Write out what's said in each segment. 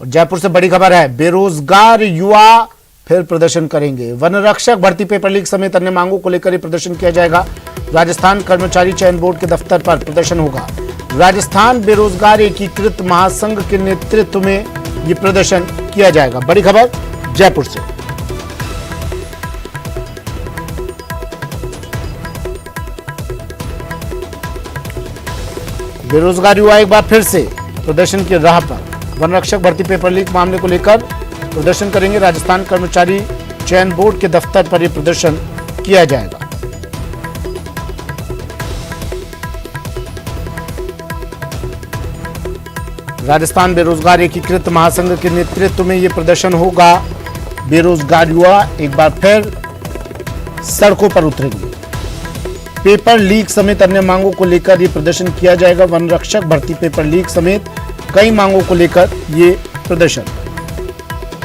और जयपुर से बड़ी खबर है, बेरोजगार युवा फिर प्रदर्शन करेंगे। वन रक्षक भर्ती पेपर लीक समेत अन्य मांगों को लेकर ये प्रदर्शन किया जाएगा। राजस्थान कर्मचारी चयन बोर्ड के दफ्तर पर प्रदर्शन होगा। राजस्थान बेरोजगार एकीकृत महासंघ के नेतृत्व में ये प्रदर्शन किया जाएगा। बड़ी खबर जयपुर से। बेरोजगार युवा एक बार फिर से प्रदर्शन की राह पर। वन रक्षक भर्ती पेपर लीक मामले को लेकर प्रदर्शन करेंगे। राजस्थान कर्मचारी चयन बोर्ड के दफ्तर पर यह प्रदर्शन किया जाएगा। राजस्थान बेरोजगार एकीकृत महासंघ के नेतृत्व में यह प्रदर्शन होगा। बेरोजगार युवा एक बार फिर सड़कों पर उतरेंगे। पेपर लीक समेत अन्य मांगों को लेकर यह प्रदर्शन किया जाएगा। वन रक्षक भर्ती पेपर लीक समेत कई मांगों को लेकर ये प्रदर्शन।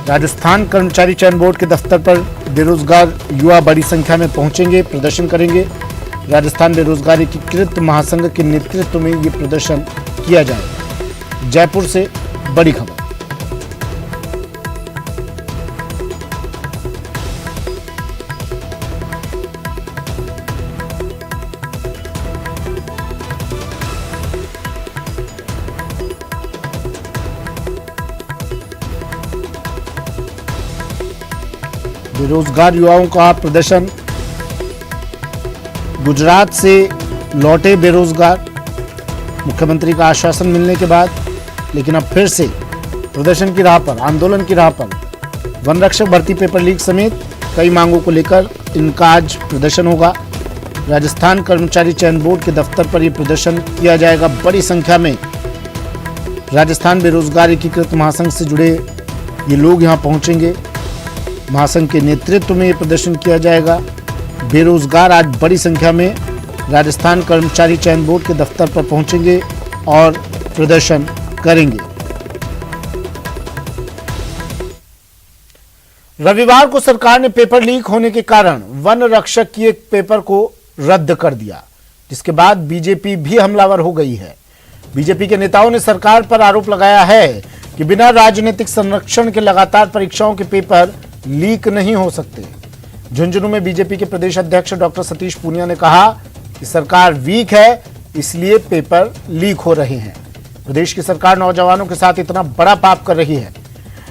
राजस्थान कर्मचारी चयन बोर्ड के दफ्तर पर बेरोजगार युवा बड़ी संख्या में पहुंचेंगे, प्रदर्शन करेंगे। राजस्थान बेरोजगार एकीकृत महासंघ के नेतृत्व में ये प्रदर्शन किया जाएगा। जयपुर से बड़ी खबर। बेरोजगार युवाओं का प्रदर्शन। गुजरात से लौटे बेरोजगार, मुख्यमंत्री का आश्वासन मिलने के बाद, लेकिन अब फिर से प्रदर्शन की राह पर, आंदोलन की राह पर। वन रक्षक भर्ती पेपर लीक समेत कई मांगों को लेकर इनका आज प्रदर्शन होगा। राजस्थान कर्मचारी चयन बोर्ड के दफ्तर पर यह प्रदर्शन किया जाएगा। बड़ी संख्या में राजस्थान बेरोजगार एकीकृत महासंघ से जुड़े ये लोग यहां पहुंचेंगे। महासंघ के नेतृत्व में यह प्रदर्शन किया जाएगा। बेरोजगार आज बड़ी संख्या में राजस्थान कर्मचारी चयन बोर्ड के दफ्तर पर पहुंचेंगे और प्रदर्शन करेंगे। रविवार को सरकार ने पेपर लीक होने के कारण वन रक्षक की एक पेपर को रद्द कर दिया, जिसके बाद बीजेपी भी हमलावर हो गई है। बीजेपी के नेताओं ने सरकार पर आरोप लगाया है कि बिना राजनीतिक संरक्षण के लगातार परीक्षाओं के पेपर लीक नहीं हो सकते। झुंझुनू में बीजेपी के प्रदेश अध्यक्ष डॉक्टर सतीश पूनिया ने कहा कि सरकार वीक है, इसलिए पेपर लीक हो रहे हैं। प्रदेश की सरकार नौजवानों के साथ इतना बड़ा पाप कर रही है।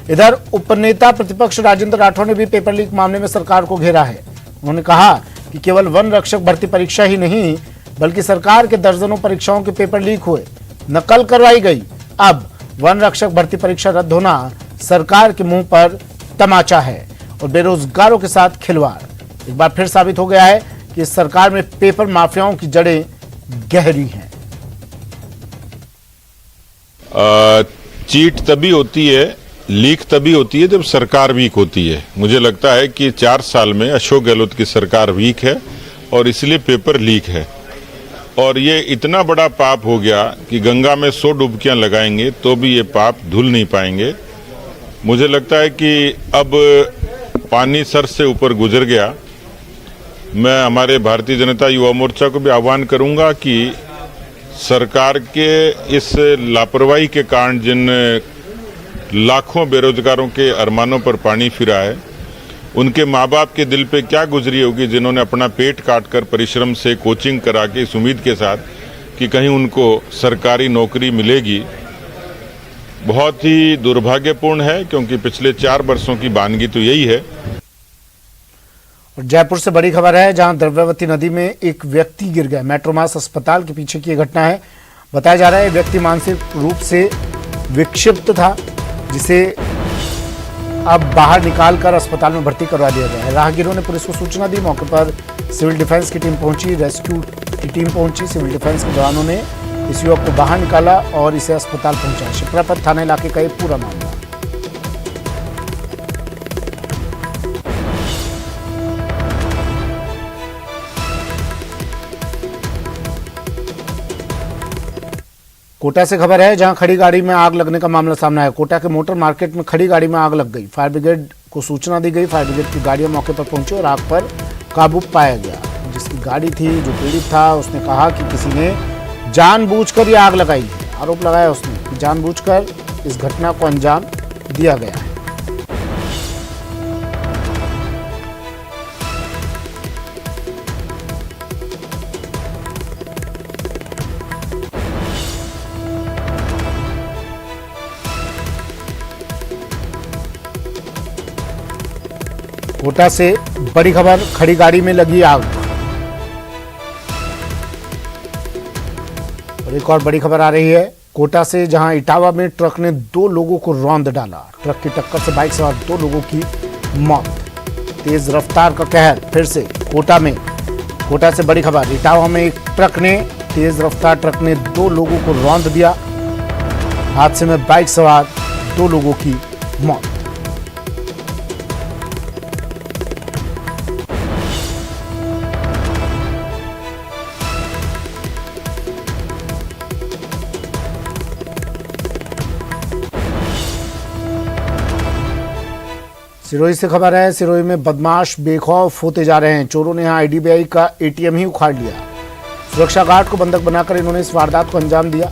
इधर उपनेता प्रतिपक्ष राजेंद्र राठौड़ ने भी पेपर लीक मामले में सरकार को घेरा है। उन्होंने कहा कि केवल वन रक्षक भर्ती परीक्षा ही नहीं, बल्कि सरकार के दर्जनों परीक्षाओं के पेपर लीक हुए, नकल करवाई गई। अब वन रक्षक भर्ती परीक्षा रद्द होना सरकार के मुंह पर तमाचा है और बेरोजगारों के साथ खिलवाड़। एक बार फिर साबित हो गया है कि इस सरकार में पेपर माफियाओं की जड़ें गहरी हैं। चीट तभी होती है, लीक तभी होती है जब सरकार वीक होती है। मुझे लगता है कि 4 साल में अशोक गहलोत की सरकार वीक है और इसलिए पेपर लीक है। और ये इतना बड़ा पाप हो गया कि गंगा में 100 डुबकियां लगाएंगे तो भी ये पाप धुल नहीं पाएंगे। मुझे लगता है कि अब पानी सर से ऊपर गुजर गया। मैं हमारे भारतीय जनता युवा मोर्चा को भी आह्वान करूंगा कि सरकार के इस लापरवाही के कारण जिन लाखों बेरोजगारों के अरमानों पर पानी फिरा है, उनके माँ बाप के दिल पे क्या गुजरी होगी जिन्होंने अपना पेट काटकर परिश्रम से कोचिंग करा के इस उम्मीद के साथ कि कहीं उनको सरकारी नौकरी मिलेगी। बहुत ही दुर्भाग्यपूर्ण है, क्योंकि पिछले 4 वर्षों की वानगी तो यही है। और जयपुर से बड़ी खबर है, जहां द्रव्यवती नदी में एक व्यक्ति गिर गया। मेट्रोमास अस्पताल के पीछे की घटना है। बताया जा रहा है व्यक्ति मानसिक रूप से विक्षिप्त था, जिसे अब बाहर निकालकर अस्पताल में भर्ती करवा दिया गया है। राहगीरों ने पुलिस को सूचना दी। मौके पर सिविल डिफेंस की टीम पहुंची, रेस्क्यू की टीम पहुंची। सिविल डिफेंस के जवानों ने इस युवक को बाहर निकाला और इसे अस्पताल पहुंचाया। शिप्रापत थाना इलाके का एक पूरा मामला। कोटा से खबर है, जहां खड़ी गाड़ी में आग लगने का मामला सामने आया। कोटा के मोटर मार्केट में खड़ी गाड़ी में आग लग गई। फायर ब्रिगेड को सूचना दी गई। फायर ब्रिगेड की गाड़ियां मौके पर पहुंची और आग पर काबू पाया गया। जिसकी गाड़ी थी, जो पीड़ित था, उसने कहा कि किसी ने जानबूझकर ये आग लगाई है। आरोप लगाया उसने कि जानबूझकर इस घटना को अंजाम दिया गया है। कोटा से बड़ी खबर, खड़ी गाड़ी में लगी आग। और एक और बड़ी खबर आ रही है कोटा से, जहां इटावा में ट्रक ने 2 लोगों को रौंद डाला। ट्रक की टक्कर से बाइक सवार 2 लोगों की मौत। तेज रफ्तार का कहर फिर से कोटा में। कोटा से बड़ी खबर, इटावा में एक ट्रक ने, तेज रफ्तार ट्रक ने 2 लोगों को रौंद दिया। हादसे में बाइक सवार 2 लोगों की मौत। सिरोही से खबर है, सिरोही में बदमाश बेखौफ होते जा रहे हैं। चोरों ने यहां आईडीबीआई का एटीएम ही उखाड़ लिया। सुरक्षा गार्ड को बंधक बनाकर इन्होंने इस वारदात को अंजाम दिया।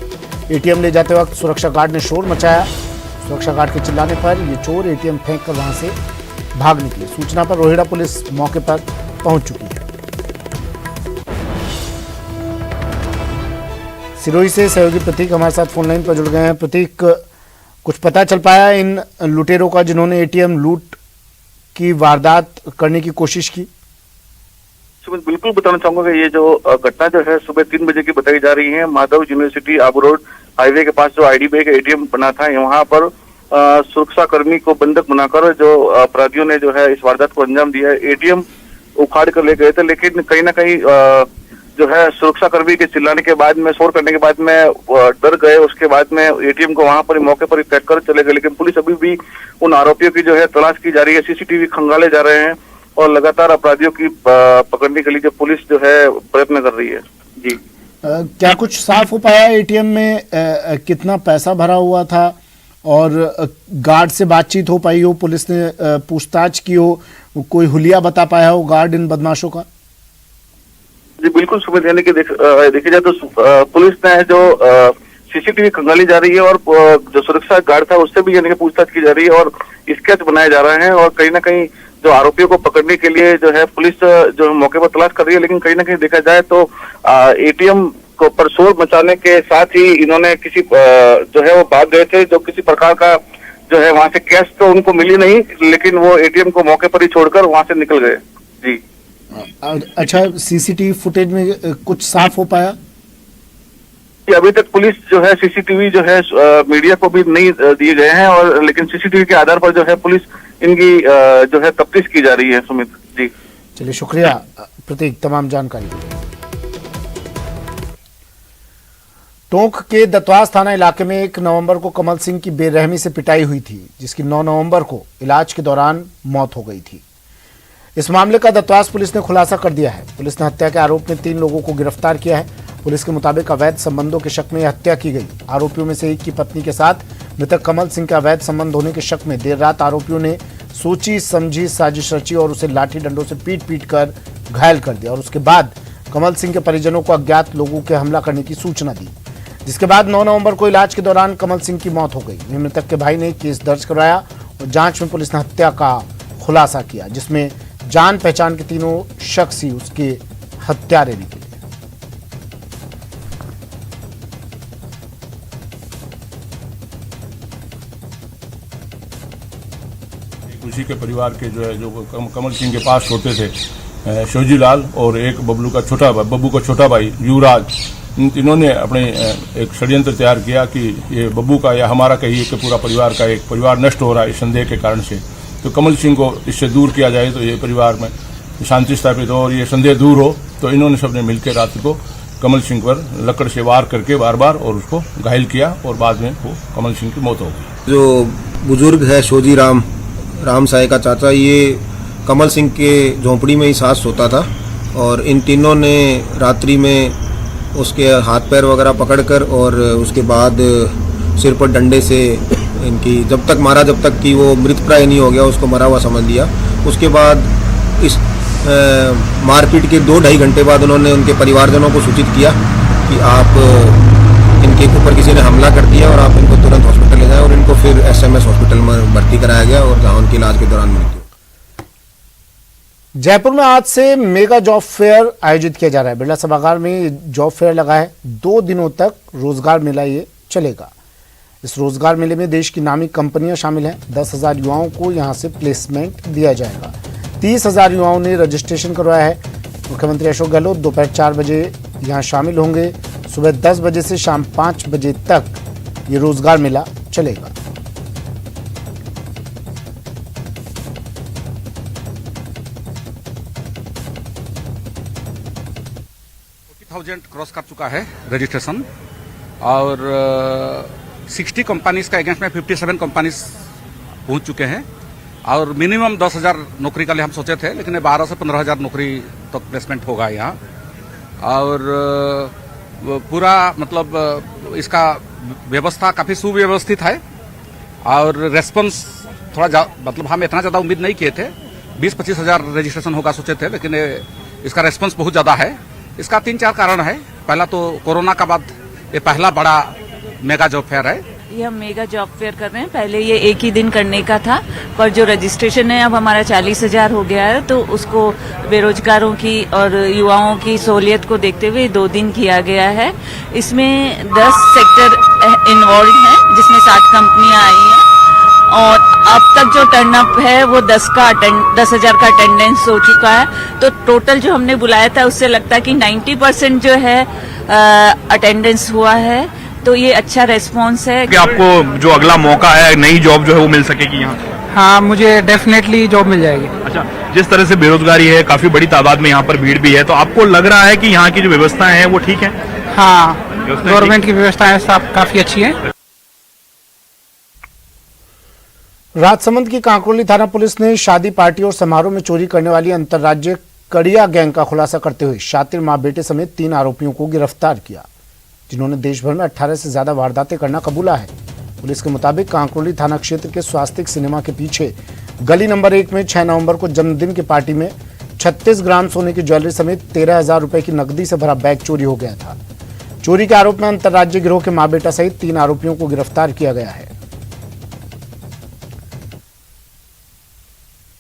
एटीएम ले जाते वक्त सुरक्षा गार्ड ने शोर मचाया। सुरक्षा गार्ड के चिल्लाने पर ये चोर एटीएम फेंक कर वहां से भाग निकले। सूचना पर रोहिड़ा पुलिस मौके पर पहुंच चुकी है। सिरोही से सहयोगी प्रतीक हमारे साथ फोन लाइन पर जुड़ गए हैं। प्रतीक, कुछ पता चल पाया इन लुटेरों का जिन्होंने एटीएम लूट की वारदात करने की कोशिश की? सुमित, बिल्कुल बताना चाहूंगा कि ये जो घटना जो है सुबह 3 बजे की बताई जा रही है। Madhav university Abu road highway के पास जो आईडीबीआई का एटीएम बना था, वहां पर सुरक्षा कर्मी को बंधक बनाकर जो अपराधियों ने जो है इस वारदात को अंजाम दिया है। एटीएम उखाड़ कर ले गए थे, लेकिन कहीं ना कहीं जो है सुरक्षा कर्मी के चिल्लाने के बाद में, शोर करने के बाद में डर गए। उसके बाद में एटीएम को वहां पर मौके पर ही फेंक कर चले गए। लेकिन पुलिस अभी भी उन आरोपियों की जो है तलाश की जा रही है। सीसीटीवी खंगाले जा रहे हैं और लगातार अपराधियों की पकड़ने के लिए जो पुलिस जो है प्रयत्न कर रही है। जी, क्या कुछ साफ हो पाया एटीएम में कितना पैसा भरा हुआ था और गार्ड से बातचीत हो पाई हो, पुलिस ने पूछताछ की हो, कोई हुलिया बता पाया हो गार्ड इन बदमाशों का? जी बिल्कुल सुमित, यानी कि देखी जाए तो पुलिस ने जो सीसीटीवी खंगाली जा रही है और जो सुरक्षा गार्ड था उससे भी यानी कि पूछताछ की जा रही है और स्केच बनाए जा रहे हैं। और कहीं ना कहीं जो आरोपियों को पकड़ने के लिए जो है पुलिस जो मौके पर तलाश कर रही है। लेकिन कहीं ना कहीं देखा जाए तो एटीएम को पर शोर मचाने के साथ ही इन्होंने किसी जो है वो भाग गए थे। जो किसी प्रकार का जो है वहां से कैश तो उनको मिली नहीं, लेकिन वो एटीएम को मौके पर ही छोड़कर वहां से निकल गए। जी, अच्छा, सीसीटीवी फुटेज में कुछ साफ हो पाया? अभी तक पुलिस जो है सीसीटीवी जो है मीडिया को भी नहीं दिए गए हैं, और लेकिन सीसीटीवी के आधार पर जो है पुलिस इनकी जो है तफ्तीश की जा रही है। सुमित जी, चलिए शुक्रिया प्रतीक तमाम जानकारी के लिए। टोंक के दत्वास थाना इलाके में 1 नवंबर को कमल सिंह की बेरहमी से पिटाई हुई थी, जिसकी 9 नवंबर को इलाज के दौरान मौत हो गई थी। इस मामले का दत्वास पुलिस ने खुलासा कर दिया है। पुलिस ने हत्या के आरोप में 3 लोगों को गिरफ्तार किया है। पुलिस के मुताबिक अवैध संबंधों के शक में हत्या की गई। आरोपियों में से एक की पत्नी के साथ मृतक कमल सिंह का अवैध संबंध होने के शक में देर रात आरोपियों ने सोची समझी साजिश रची और उसे लाठी डंडों से पीट कर घायल कर दिया। और उसके बाद कमल सिंह के परिजनों को अज्ञात लोगों के हमला करने की सूचना दी, जिसके बाद 9 नवंबर को इलाज के दौरान कमल सिंह की मौत हो गई। मृतक के भाई ने केस दर्ज करवाया और जांच में पुलिस ने हत्या का खुलासा किया, जिसमें जान पहचान के 3 शख्स ही उसके हत्यारे निकले। उसी के परिवार के जो है जो कमल सिंह के पास छोटे थे शिवजी लाल और एक बबलू का छोटा भाई युवराज, इन तीनों ने अपने एक षड्यंत्र तैयार किया कि ये बब्बू का या हमारा कहिए कि पूरा परिवार का एक परिवार नष्ट हो रहा है इस संदेह के कारण से। तो कमल सिंह को इससे दूर किया जाए तो ये परिवार में शांति स्थापित हो और ये संदेह दूर हो। तो इन्होंने सबने मिलकर रात को कमल सिंह पर लकड़ से वार करके बार और उसको घायल किया और बाद में वो कमल सिंह की मौत हो गई। जो बुजुर्ग है शोजी राम साय का चाचा, ये कमल सिंह के झोंपड़ी में ही सांस सोता था और इन तीनों ने रात्रि में उसके हाथ पैर वगैरह पकड़कर और उसके बाद सिर पर डंडे से इनकी जब तक कि वो मृत प्राय नहीं हो गया उसको मरा हुआ समझ लिया। उसके बाद इस मारपीट के 2-2.5 घंटे बाद उन्होंने उनके परिवारजनों को सूचित किया कि आप इनके ऊपर किसी ने हमला कर दिया और आप इनको तुरंत हॉस्पिटल ले जाएं। और इनको फिर फिर SMS हॉस्पिटल में भर्ती कराया गया और जहां उनके इलाज के दौरान मृत्यु। जयपुर में आज से मेगा जॉब फेयर आयोजित किया जा रहा है। बिरला सभागार में जॉब फेयर लगा है। 2 दिनों तक रोजगार मेला ये चलेगा। इस रोजगार मेले में देश की नामी कंपनियां शामिल हैं। 10,000 युवाओं को यहां से प्लेसमेंट दिया जाएगा। 30,000 युवाओं ने रजिस्ट्रेशन करवाया है। मुख्यमंत्री अशोक गहलोत दोपहर 4 बजे यहां शामिल होंगे। सुबह 10 बजे से शाम 5 बजे तक ये रोजगार मेला चलेगा। 40,000 क्रॉस कर चुका है रजिस्ट्रेशन और 60 कंपनीज का अगेंस्ट में 57 कंपनीज पहुंच चुके हैं और मिनिमम 10,000 नौकरी का लिए हम सोचे थे, लेकिन 12 से 15,000 नौकरी तक प्लेसमेंट होगा यहाँ। और पूरा मतलब इसका व्यवस्था काफ़ी सुव्यवस्थित है और रेस्पॉन्स थोड़ा मतलब हम इतना ज़्यादा उम्मीद नहीं किए थे। 20-25 हज़ार रजिस्ट्रेशन होगा सोचे थे, लेकिन इसका रेस्पॉन्स बहुत ज़्यादा है। इसका 3-4 कारण है। पहला तो कोरोना का बाद ये पहला बड़ा मेगा जॉब फेयर है। ये हम मेगा जॉब फेयर कर रहे हैं। पहले ये एक ही दिन करने का था, पर जो रजिस्ट्रेशन है अब हमारा 40,000 हो गया है, तो उसको बेरोजगारों की और युवाओं की सहूलियत को देखते हुए 2 दिन किया गया है। इसमें 10 सेक्टर इन्वॉल्व हैं, जिसमें 60 कंपनियां आई हैं और अब तक जो टर्नअप है वो 10,000 का अटेंडेंस हो चुका है। तो टोटल जो हमने बुलाया था उससे लगता है कि 90% जो है अटेंडेंस हुआ है। तो ये अच्छा रेस्पॉन्स है कि आपको जो अगला मौका है, नई जॉब जो है वो मिल सकेगी यहाँ। हाँ, मुझे डेफिनेटली जॉब मिल जाएगी। अच्छा, जिस तरह से बेरोजगारी है, काफी बड़ी तादाद में यहाँ पर भीड़ भी है, तो आपको लग रहा है कि यहाँ की जो व्यवस्थाएं हैं वो ठीक है? हाँ, गवर्नमेंट की व्यवस्थाएं सब काफी अच्छी है। राजसमंद की कांकरोली थाना पुलिस ने शादी पार्टी और समारोह में चोरी करने वाली अंतर्राज्यीय कड़िया गैंग का खुलासा करते हुए शातिर मां बेटे समेत 3 आरोपियों को गिरफ्तार किया, जिन्होंने देश भर में 18 से ज्यादा वारदातें करना कबूला है। पुलिस के मुताबिक कांकरोली थाना क्षेत्र के स्वास्तिक सिनेमा के पीछे गली नंबर 1 में 6 नवंबर को जन्मदिन की पार्टी में 36 ग्राम सोने की ज्वेलरी समेत 13,000 रुपए की नकदी से भरा बैग चोरी हो गया था। चोरी के आरोप में अंतर्राज्यीय गिरोह के मां बेटा सहित 3 आरोपियों को गिरफ्तार किया गया है।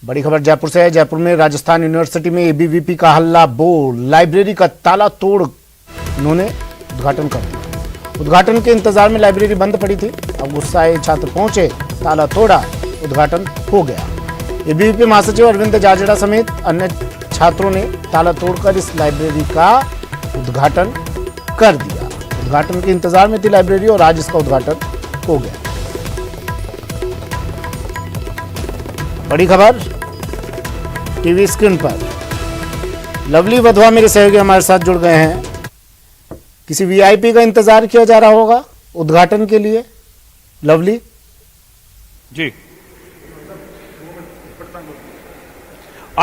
बड़ी खबर जयपुर से है। जयपुर में राजस्थान यूनिवर्सिटी में एबीवीपी का हल्ला बोल। लाइब्रेरी का ताला तोड़ उन्होंने उद्घाटन कर दिया। उद्घाटन के इंतजार में लाइब्रेरी बंद पड़ी थी। अब गुस्साए छात्र पहुंचे, ताला तोड़ा, उद्घाटन हो गया। एबीवीपी महासचिव अरविंद जाजड़ा समेत अन्य छात्रों ने ताला तोड़कर इस लाइब्रेरी का उद्घाटन कर दिया। उद्घाटन के इंतजार में थी लाइब्रेरी और आज इसका उद्घाटन हो गया। बड़ी खबर टीवी स्क्रीन पर। लवली वधवा मेरे सहयोगी हमारे साथ जुड़ गए हैं। किसी वीआईपी का इंतजार किया जा रहा होगा उद्घाटन के लिए। लवली जी,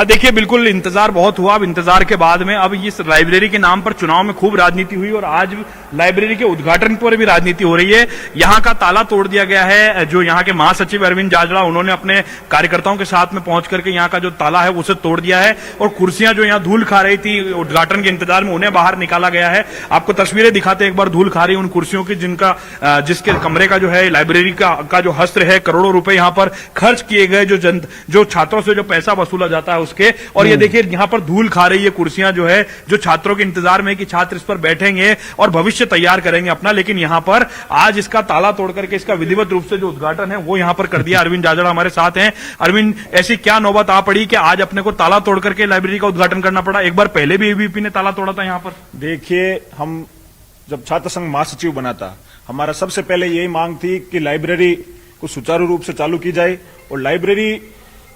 देखिए बिल्कुल इंतजार बहुत हुआ। अब इंतजार के बाद में अब इस लाइब्रेरी के नाम पर चुनाव में खूब राजनीति हुई और आज लाइब्रेरी के उद्घाटन पर भी राजनीति हो रही है। यहाँ का ताला तोड़ दिया गया है। जो यहाँ के महासचिव अरविंद जाजड़ा, उन्होंने अपने कार्यकर्ताओं के साथ में पहुंच करके यहाँ का जो ताला है उसे तोड़ दिया है और कुर्सियां जो यहाँ धूल खा रही थी उद्घाटन के इंतजार में, उन्हें बाहर निकाला गया है। आपको तस्वीरें दिखाते एक बार धूल खा रही उन कुर्सियों की, जिसके कमरे का जो है लाइब्रेरी का जो हस्त्र है, करोड़ों रुपए यहाँ पर खर्च किए गए, जो छात्रों से जो पैसा वसूला जाता है उसके। और ये देखिए यहाँ पर धूल खा रही है कुर्सियां जो है, जो छात्रों के इंतजार में कि छात्र इस पर बैठेंगे और भविष्य तैयार करेंगे अपना। लेकिन यहाँ पर आज इसका ताला तोड़ करके इसका विधिवत रूप से जो उद्घाटन है वो यहाँ पर कर दिया। अरविंद जाजड़ा हमारे साथ हैं। अरविंद, ऐसी क्या नौबत आ पड़ी कि आज अपने को ताला तोड़ करके लाइब्रेरी का उद्घाटन करना पड़ा? एक बार पहले भी एबीवीपी ने ताला तोड़ा था यहाँ पर। देखिए, हम जब छात्र संघ महासचिव बना था, हमारा सबसे पहले यही मांग थी कि लाइब्रेरी को सुचारू रूप से चालू की जाए और लाइब्रेरी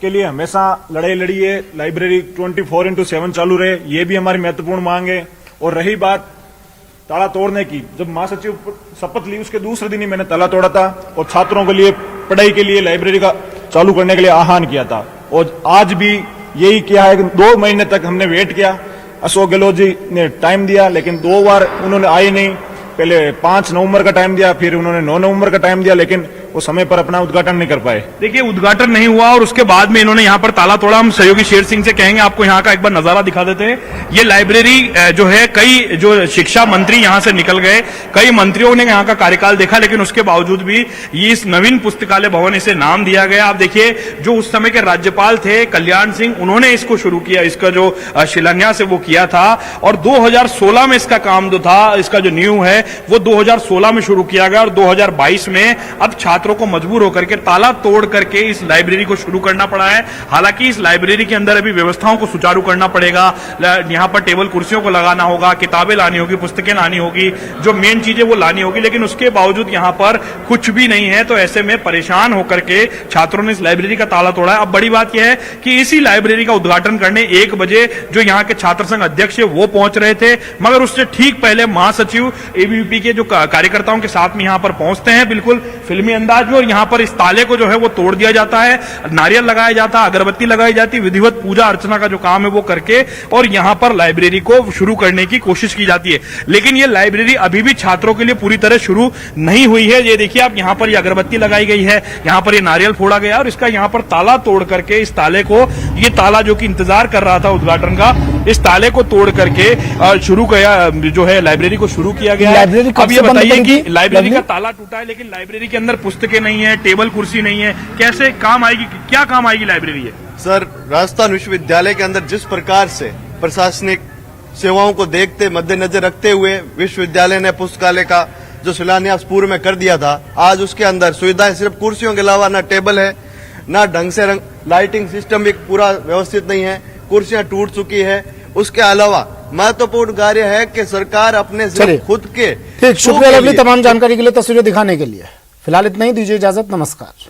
के लिए हमेशा लड़ाई लड़ी है। लाइब्रेरी 24/7 चालू रहे, ये भी हमारी महत्वपूर्ण मांग है। और रही बात ताला तोड़ने की, जब महासचिव शपथ ली उसके दूसरे दिन ही मैंने ताला तोड़ा था और छात्रों के लिए पढ़ाई के लिए लाइब्रेरी का चालू करने के लिए आह्वान किया था। और आज भी यही किया है। 2 महीने तक हमने वेट किया। अशोक गहलोत जी ने टाइम दिया, लेकिन 2 बार उन्होंने आए नहीं। पहले 5 नवंबर का टाइम दिया, फिर उन्होंने 9 नवंबर का टाइम दिया, लेकिन वो समय पर अपना उद्घाटन नहीं कर पाए। देखिए उद्घाटन नहीं हुआ और उसके बाद में इन्होंने यहाँ पर ताला तोड़ा। हम सहयोगी शेर सिंह से कहेंगे आपको यहाँ का एक बार नजारा दिखा देते हैं। ये लाइब्रेरी जो है, कई जो शिक्षा मंत्री यहाँ से निकल गए, कई मंत्रियों ने यहाँ का कार्यकाल देखा, लेकिन उसके बावजूद भी ये इस नवीन पुस्तकालय भवन इसे नाम दिया गया। आप देखिए जो उस समय के राज्यपाल थे कल्याण सिंह, उन्होंने इसको शुरू किया, इसका जो शिलान्यास है वो किया था और 2016 में इसका काम जो था, इसका जो नींव है वो 2016 में शुरू किया गया और 2022 में अब छात्रों को मजबूर होकर के ताला तोड़ करके इस लाइब्रेरी को शुरू करना पड़ा है। हालांकि इस लाइब्रेरी के अंदर अभी व्यवस्थाओं को सुचारू करना पड़ेगा। यहां पर टेबल कुर्सियों को लगाना होगा, किताबें लानी होगी, पुस्तकें लानी होगी, जो मेन चीजें वो लानी होगी, लेकिन उसके बावजूद यहां पर कुछ भी नहीं है। तो ऐसे में परेशान होकर के छात्रों ने इस लाइब्रेरी का ताला तोड़ा है। अब बड़ी बात यह है कि इसी लाइब्रेरी का उद्घाटन करने 1 बजे जो यहाँ के छात्र संघ अध्यक्ष है वो पहुंच रहे थे, मगर उससे ठीक पहले महासचिव एबीवीपी के जो कार्यकर्ताओं के साथ में यहाँ पर पहुंचते हैं बिल्कुल फिल्मी अंदाज में, और यहाँ पर इस ताले को जो है वो तोड़ दिया जाता है, नारियल लगाया जाता है, अगरबत्ती लगाई जाती है, विधिवत पूजा अर्चना का जो काम है वो करके और यहाँ पर लाइब्रेरी को शुरू करने की कोशिश की जाती है। लेकिन ये लाइब्रेरी अभी भी छात्रों के लिए पूरी तरह शुरू नहीं हुई है। ये देखिए आप, यहाँ पर ये अगरबत्ती लगाई गई है, यहाँ पर ये नारियल फोड़ा गया और इसका यहाँ पर ताला तोड़ करके इस ताले को, ये ताला जो कि इंतजार कर रहा था उद्घाटन का, इस ताले को तोड़ करके शुरू किया, जो है लाइब्रेरी को शुरू किया गया। लाइब्रेरी अब ये बताइए कि लाइब्रेरी का ताला टूटा है, लेकिन लाइब्रेरी के अंदर पुस्तकें नहीं है, टेबल कुर्सी नहीं है, कैसे काम आएगी, क्या काम आएगी लाइब्रेरी है? सर, राजस्थान विश्वविद्यालय के अंदर जिस प्रकार से प्रशासनिक सेवाओं को देखते मद्देनजर रखते हुए विश्वविद्यालय ने पुस्तकालय का जो शिलान्यास पूर्व में कर दिया था, आज उसके अंदर सुविधाएं सिर्फ कुर्सियों के अलावा ना टेबल है, ना ढंग से लाइटिंग सिस्टम भी पूरा व्यवस्थित नहीं है, कुर्सियां टूट चुकी है। उसके अलावा महत्वपूर्ण कार्य है कि सरकार अपने खुद के ठीक, शुक्रिया लवली तमाम जानकारी के लिए, तस्वीरें दिखाने के लिए। फिलहाल इतना ही, दीजिए इजाजत, नमस्कार।